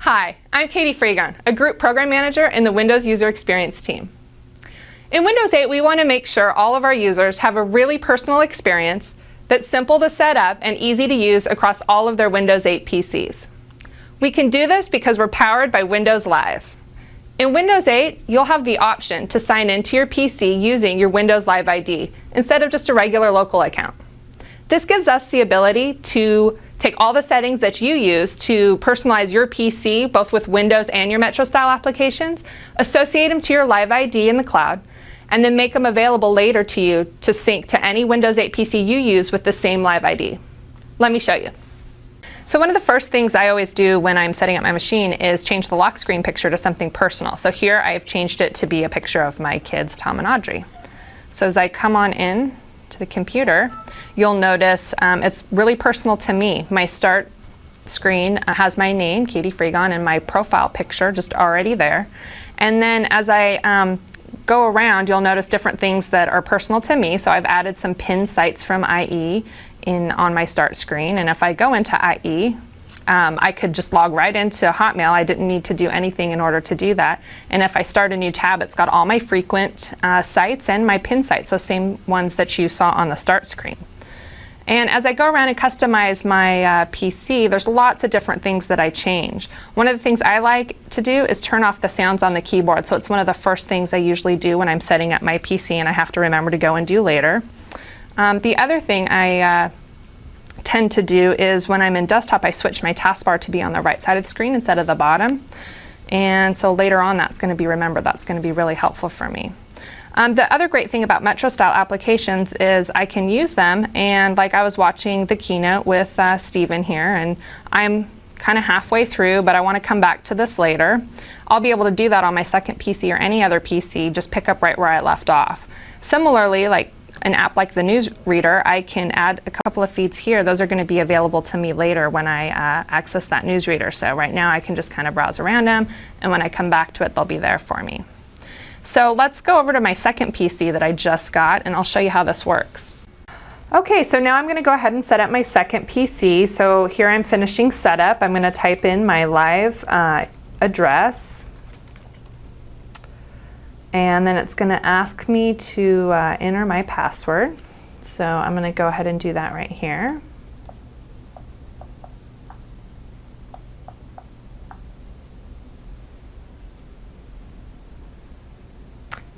Hi, I'm Katie Freegon, a Group Program Manager in the Windows User Experience team. In Windows 8, we want to make sure all of our users have a really personal experience that's simple to set up and easy to use across all of their Windows 8 PCs. We can do this because we're powered by Windows Live. In Windows 8, you'll have the option to sign into your PC using your Windows Live ID instead of just a regular local account. This gives us the ability to take all the settings that you use to personalize your PC, both with Windows and your Metro style applications, associate them to your Live ID in the cloud, and then make them available later to you to sync to any Windows 8 PC you use with the same Live ID. Let me show you. So one of the first things I always do when I'm setting up my machine is change the lock screen picture to something personal. So here I've changed it to be a picture of my kids, Tom and Audrey. So as I come on in to the computer, you'll notice it's really personal to me. My start screen has my name, Katie Freegon, and my profile picture just already there. And then as I go around, you'll notice different things that are personal to me. So I've added some pinned sites from IE on my start screen. And if I go into IE, I could just log right into Hotmail. I didn't need to do anything in order to do that. And if I start a new tab, it's got all my frequent sites and my pinned sites, so same ones that you saw on the start screen. And as I go around and customize my PC, there's lots of different things that I change. One of the things I like to do is turn off the sounds on the keyboard. So it's one of the first things I usually do when I'm setting up my PC, and I have to remember to go and do later. The other thing I tend to do is when I'm in desktop, I switch my taskbar to be on the right side of the screen instead of the bottom. And so later on, that's going to be remembered. That's going to be really helpful for me. The other great thing about Metro style applications is I can use them, and like I was watching the keynote with Stephen here, and I'm kind of halfway through, but I want to come back to this later. I'll be able to do that on my second PC or any other PC, just pick up right where I left off. Similarly, like an app like the Newsreader, I can add a couple of feeds here. Those are going to be available to me later when I access that Newsreader. So right now I can just kind of browse around them, and when I come back to it, they'll be there for me. So let's go over to my second PC that I just got, and I'll show you how this works. Okay, so now I'm going to go ahead and set up my second PC. So here I'm finishing setup. I'm going to type in my live address, and then it's going to ask me to enter my password. So I'm going to go ahead and do that right here.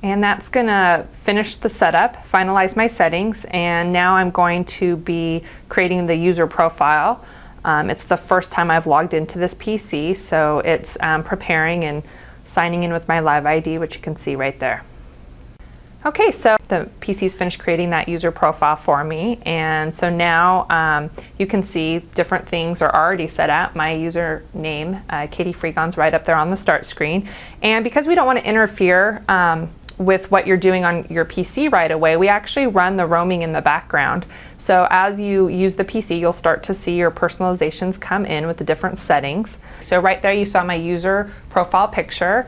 And that's going to finish the setup, finalize my settings, and now I'm going to be creating the user profile. It's the first time I've logged into this PC, so it's preparing and signing in with my Live ID, which you can see right there. Okay, so the PC's finished creating that user profile for me, and so now you can see different things are already set up. My username, Katie Freegon's, right up there on the start screen. And because we don't want to interfere with what you're doing on your PC right away, we actually run the roaming in the background. So as you use the PC, you'll start to see your personalizations come in with the different settings. So right there you saw my user profile picture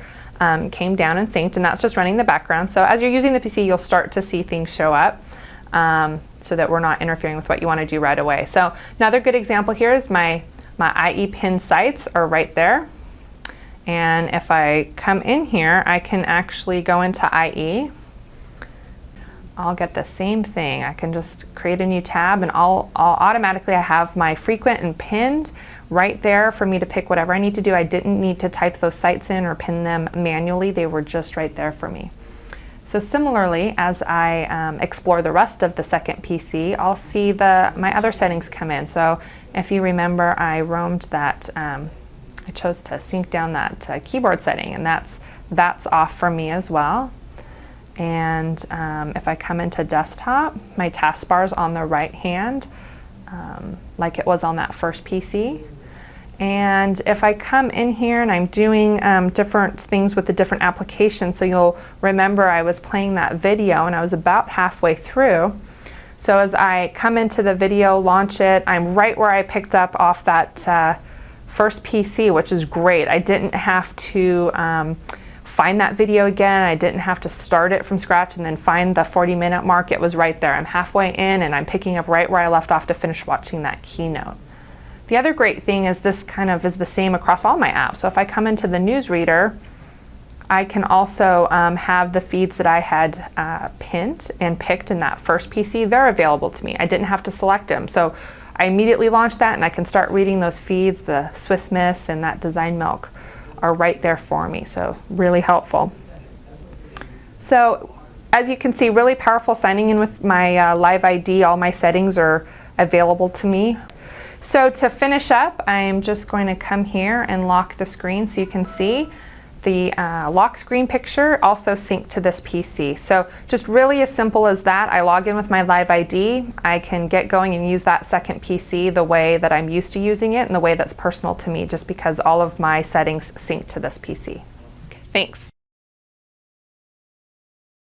came down and synced, and that's just running the background. So as you're using the PC, you'll start to see things show up so that we're not interfering with what you want to do right away. So another good example here is my IE pin sites are right there. And if I come in here, I can actually go into IE. I'll get the same thing. I can just create a new tab, and I'll automatically I have my frequent and pinned right there for me to pick whatever I need to do. I didn't need to type those sites in or pin them manually. They were just right there for me. So similarly, as I explore the rest of the second PC, I'll see my other settings come in. So if you remember, I roamed that I chose to sync down that keyboard setting, and that's off for me as well. And if I come into desktop, my taskbar is on the right hand, like it was on that first PC. And if I come in here and I'm doing different things with the different applications, so you'll remember I was playing that video and I was about halfway through. So as I come into the video, launch it, I'm right where I picked up off that first PC, which is great. I didn't have to find that video again. I didn't have to start it from scratch and then find the 40-minute mark. It was right there. I'm halfway in and I'm picking up right where I left off to finish watching that keynote. The other great thing is this kind of is the same across all my apps. So if I come into the newsreader, I can also have the feeds that I had pinned and picked in that first PC. They're available to me. I didn't have to select them. So I immediately launched that and I can start reading those feeds. The Swiss Miss and that Design Milk are right there for me. So really helpful. So as you can see, really powerful signing in with my Live ID. All my settings are available to me. So to finish up, I'm just going to come here and lock the screen so you can see the lock screen picture also synced to this PC. So just really as simple as that. I log in with my Live ID. I can get going and use that second PC the way that I'm used to using it and the way that's personal to me, just because all of my settings sync to this PC. Okay, thanks.